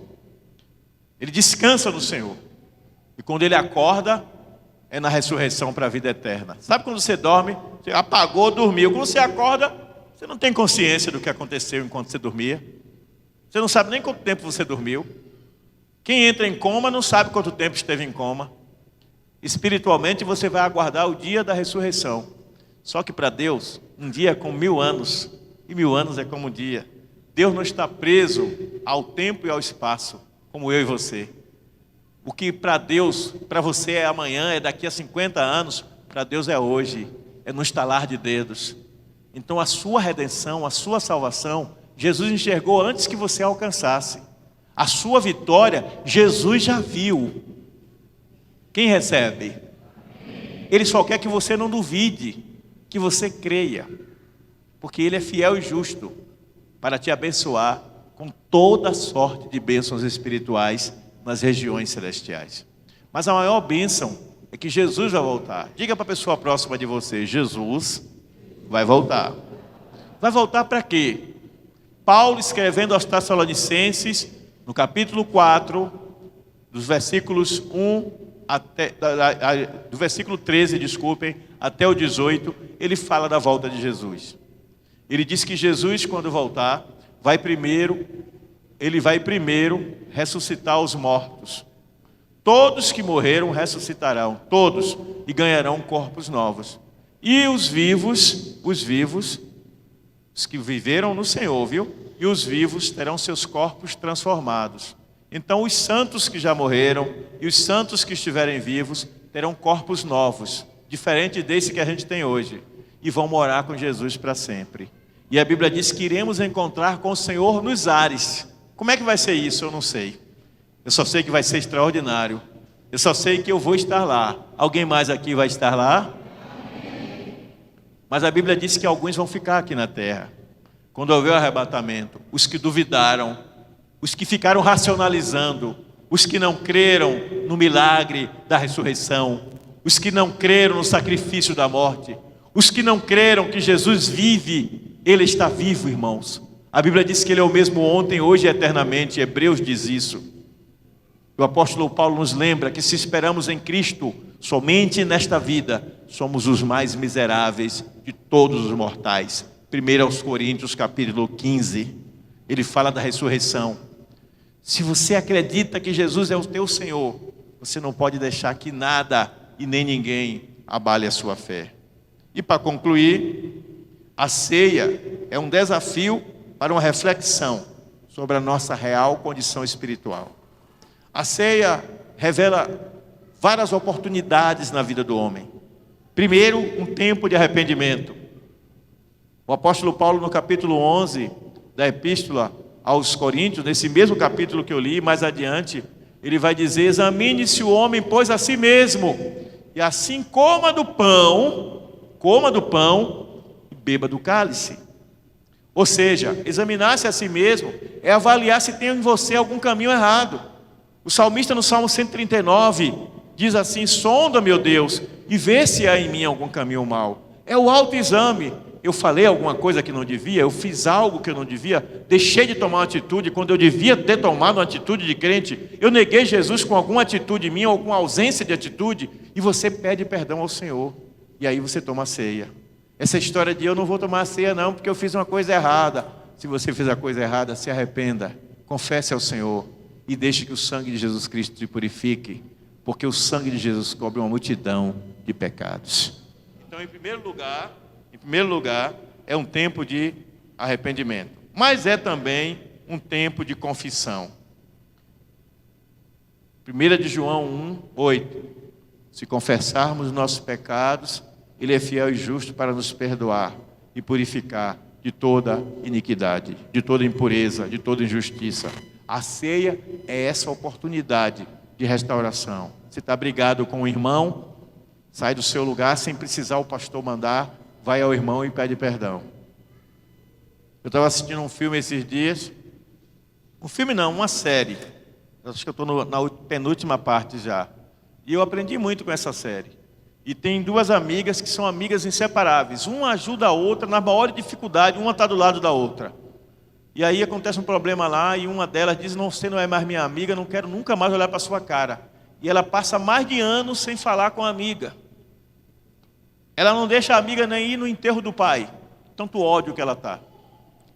ele descansa no Senhor, e quando ele acorda, é na ressurreição para a vida eterna. Sabe quando você dorme, você apagou, dormiu. Quando você acorda, você não tem consciência do que aconteceu enquanto você dormia. Você não sabe nem quanto tempo você dormiu. Quem entra em coma não sabe quanto tempo esteve em coma. Espiritualmente você vai aguardar o dia da ressurreição. Só que para Deus, um dia é como 1000 anos. E 1000 anos é como um dia. Deus não está preso ao tempo e ao espaço, como eu e você. O que para Deus, para você é amanhã, é daqui a 50 anos, para Deus é hoje, é no estalar de dedos. Então a sua redenção, a sua salvação, Jesus enxergou antes que você alcançasse. A sua vitória, Jesus já viu. Quem recebe? Ele só quer que você não duvide, que você creia, porque Ele é fiel e justo para te abençoar com toda sorte de bênçãos espirituais nas regiões celestiais. Mas a maior bênção é que Jesus vai voltar. Diga para a pessoa próxima de você: Jesus vai voltar. Vai voltar para quê? Paulo, escrevendo aos Tessalonicenses, no capítulo 4, dos versículos 1 até, do versículo 13, até o 18, ele fala da volta de Jesus. Ele diz que Jesus, quando voltar, ele vai primeiro ressuscitar os mortos. Todos que morreram ressuscitarão, todos, e ganharão corpos novos. E os vivos Os que viveram no Senhor, viu? E os vivos terão seus corpos transformados. Então os santos que já morreram e os santos que estiverem vivos terão corpos novos, diferente desse que a gente tem hoje, e vão morar com Jesus para sempre. E a Bíblia diz que iremos encontrar com o Senhor nos ares. Como é que vai ser isso? Eu não sei. Eu só sei que vai ser extraordinário. Eu só sei que eu vou estar lá. Alguém mais aqui vai estar lá? Mas a Bíblia diz que alguns vão ficar aqui na terra. Quando houver o arrebatamento, os que duvidaram, os que ficaram racionalizando, os que não creram no milagre da ressurreição, os que não creram no sacrifício da morte, os que não creram que Jesus vive, Ele está vivo, irmãos. A Bíblia diz que Ele é o mesmo ontem, hoje e eternamente. Hebreus diz isso. O apóstolo Paulo nos lembra que se esperamos em Cristo somente nesta vida, somos os mais miseráveis de todos os mortais. 1 Coríntios capítulo 15, ele fala da ressurreição. Se você acredita que Jesus é o teu Senhor, você não pode deixar que nada e nem ninguém abale a sua fé. E para concluir, a ceia é um desafio para uma reflexão sobre a nossa real condição espiritual. A ceia revela várias oportunidades na vida do homem. Primeiro, um tempo de arrependimento. O apóstolo Paulo, no capítulo 11 da epístola aos Coríntios, nesse mesmo capítulo que eu li, mais adiante, ele vai dizer: examine-se o homem, pois, a si mesmo, e assim coma do pão e beba do cálice. Ou seja, examinar-se a si mesmo é avaliar se tem em você algum caminho errado. O salmista no Salmo 139 diz assim: sonda-me, ó Deus, e vê se há em mim algum caminho mau. É o autoexame. Eu falei alguma coisa que não devia, eu fiz algo que eu não devia, deixei de tomar uma atitude quando eu devia ter tomado uma atitude de crente, eu neguei Jesus com alguma atitude minha, alguma ausência de atitude, e você pede perdão ao Senhor, e aí você toma a ceia. Essa história de eu não vou tomar a ceia não, porque eu fiz uma coisa errada. Se você fez a coisa errada, se arrependa, confesse ao Senhor, e deixe que o sangue de Jesus Cristo te purifique, porque o sangue de Jesus cobre uma multidão de pecados. Então, em primeiro lugar, é um tempo de arrependimento, mas é também um tempo de confissão. 1 de João 1:8, se confessarmos nossos pecados, Ele é fiel e justo para nos perdoar e purificar de toda iniquidade, de toda impureza, de toda injustiça. A ceia é essa oportunidade de restauração. Você está brigado com o irmão, sai do seu lugar sem precisar o pastor mandar, vai ao irmão e pede perdão. Eu estava assistindo um filme esses dias. Um filme não, uma série. Acho que eu estou na penúltima parte já. E eu aprendi muito com essa série. E tem duas amigas que são amigas inseparáveis. Uma ajuda a outra na maior dificuldade, uma está do lado da outra. E aí acontece um problema lá e uma delas diz: não, você não é mais minha amiga, não quero nunca mais olhar para a sua cara. E ela passa mais de anos sem falar com a amiga. Ela não deixa a amiga nem ir no enterro do pai, tanto ódio que ela está.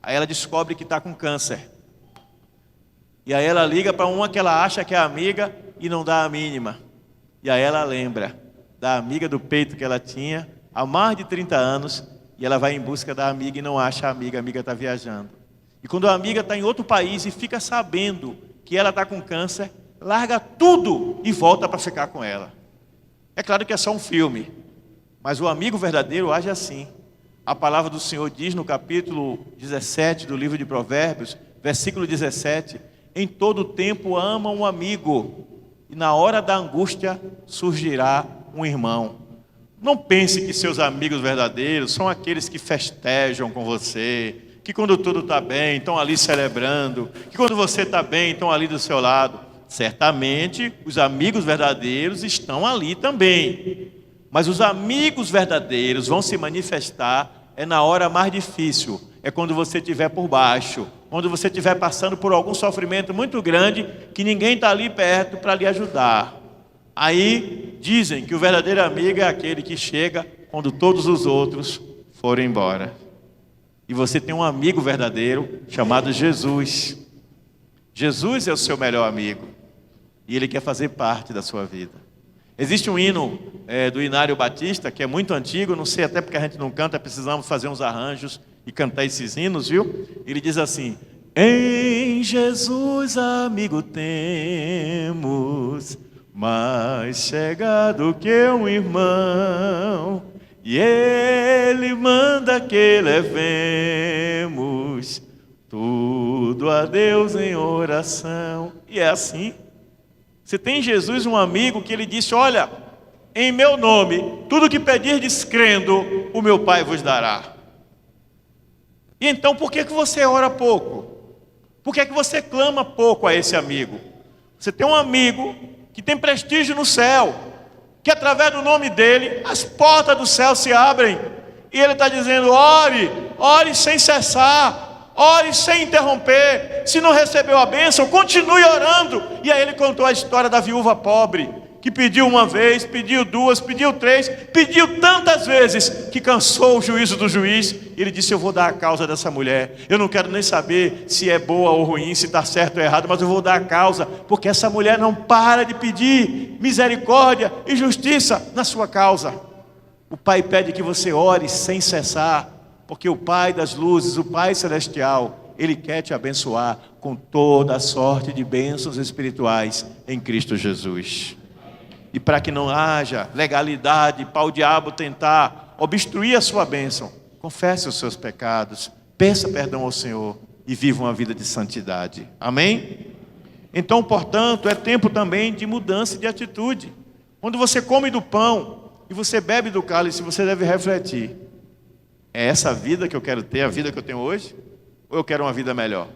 Aí ela descobre que está com câncer. E aí ela liga para uma que ela acha que é amiga e não dá a mínima. E aí ela lembra da amiga do peito que ela tinha há mais de 30 anos, e ela vai em busca da amiga e não acha a amiga está viajando. E quando a amiga está em outro país e fica sabendo que ela está com câncer, larga tudo e volta para ficar com ela. É claro que é só um filme, mas o amigo verdadeiro age assim. A palavra do Senhor diz no capítulo 17 do livro de Provérbios, versículo 17: em todo tempo ama um amigo, e na hora da angústia surgirá um irmão. Não pense que seus amigos verdadeiros são aqueles que festejam com você, que quando tudo está bem, estão ali celebrando, que quando você está bem, estão ali do seu lado. Certamente, os amigos verdadeiros estão ali também. Mas os amigos verdadeiros vão se manifestar na hora mais difícil. É quando você estiver por baixo, quando você estiver passando por algum sofrimento muito grande, que ninguém está ali perto para lhe ajudar. Aí dizem que o verdadeiro amigo é aquele que chega quando todos os outros forem embora. E você tem um amigo verdadeiro chamado Jesus. Jesus é o seu melhor amigo. E Ele quer fazer parte da sua vida. Existe um hino do Inário Batista, que é muito antigo, não sei até porque a gente não canta, precisamos fazer uns arranjos, e cantar esses hinos, viu? Ele diz assim: em Jesus, amigo, temos mais chegado que um irmão, e Ele manda que levemos tudo a Deus em oração. E é assim. Você tem em Jesus um amigo que ele disse: olha, em meu nome, tudo que pedirdes crendo, o meu Pai vos dará. E então, por que você ora pouco? Por que você clama pouco a esse amigo? Você tem um amigo que tem prestígio no céu, que através do nome dele, as portas do céu se abrem, e ele está dizendo: ore, ore sem cessar, ore sem interromper. Se não recebeu a bênção, continue orando. E aí ele contou a história da viúva pobre, que pediu uma vez, pediu duas, pediu três, pediu tantas vezes, que cansou o juízo do juiz. E ele disse: eu vou dar a causa dessa mulher, eu não quero nem saber se é boa ou ruim, se está certo ou errado, mas eu vou dar a causa, porque essa mulher não para de pedir misericórdia e justiça na sua causa. O Pai pede que você ore sem cessar, porque o Pai das luzes, o Pai celestial, Ele quer te abençoar com toda a sorte de bênçãos espirituais em Cristo Jesus. E para que não haja legalidade para o diabo tentar obstruir a sua bênção, confesse os seus pecados, peça perdão ao Senhor e viva uma vida de santidade. Amém? Então, portanto, é tempo também de mudança de atitude. Quando você come do pão e você bebe do cálice, você deve refletir: é essa vida que eu quero ter, a vida que eu tenho hoje? Ou eu quero uma vida melhor?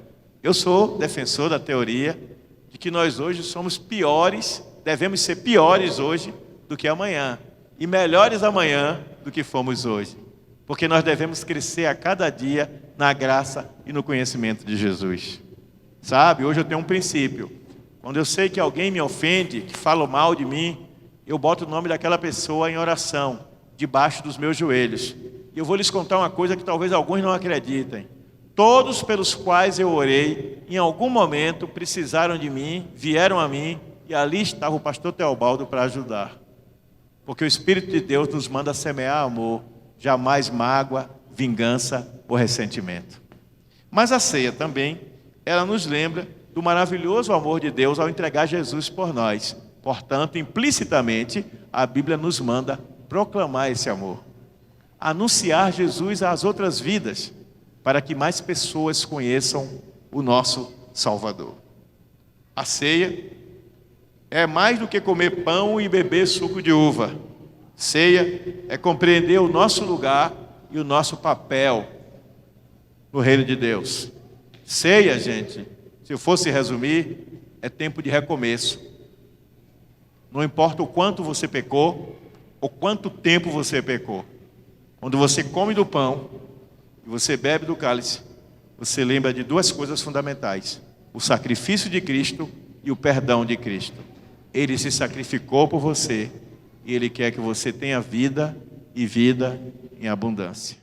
Eu sou defensor da teoria de que nós hoje somos piores, devemos ser piores hoje do que amanhã, e melhores amanhã do que fomos hoje, porque nós devemos crescer a cada dia na graça e no conhecimento de Jesus. Sabe, hoje eu tenho um princípio: quando eu sei que alguém me ofende, que fala mal de mim, eu boto o nome daquela pessoa em oração, debaixo dos meus joelhos. E eu vou lhes contar uma coisa que talvez alguns não acreditem: todos pelos quais eu orei, em algum momento precisaram de mim, vieram a mim, e ali estava o pastor Teobaldo para ajudar. Porque o Espírito de Deus nos manda semear amor, jamais mágoa, vingança ou ressentimento. Mas a ceia também, ela nos lembra do maravilhoso amor de Deus ao entregar Jesus por nós. Portanto, implicitamente, a Bíblia nos manda proclamar esse amor, anunciar Jesus às outras vidas, para que mais pessoas conheçam o nosso Salvador. A ceia é mais do que comer pão e beber suco de uva. Ceia é compreender o nosso lugar e o nosso papel no reino de Deus. Ceia, gente, se eu fosse resumir, é tempo de recomeço. Não importa o quanto você pecou, ou quanto tempo você pecou. Quando você come do pão e você bebe do cálice, você lembra de duas coisas fundamentais: o sacrifício de Cristo e o perdão de Cristo. Ele se sacrificou por você e Ele quer que você tenha vida e vida em abundância.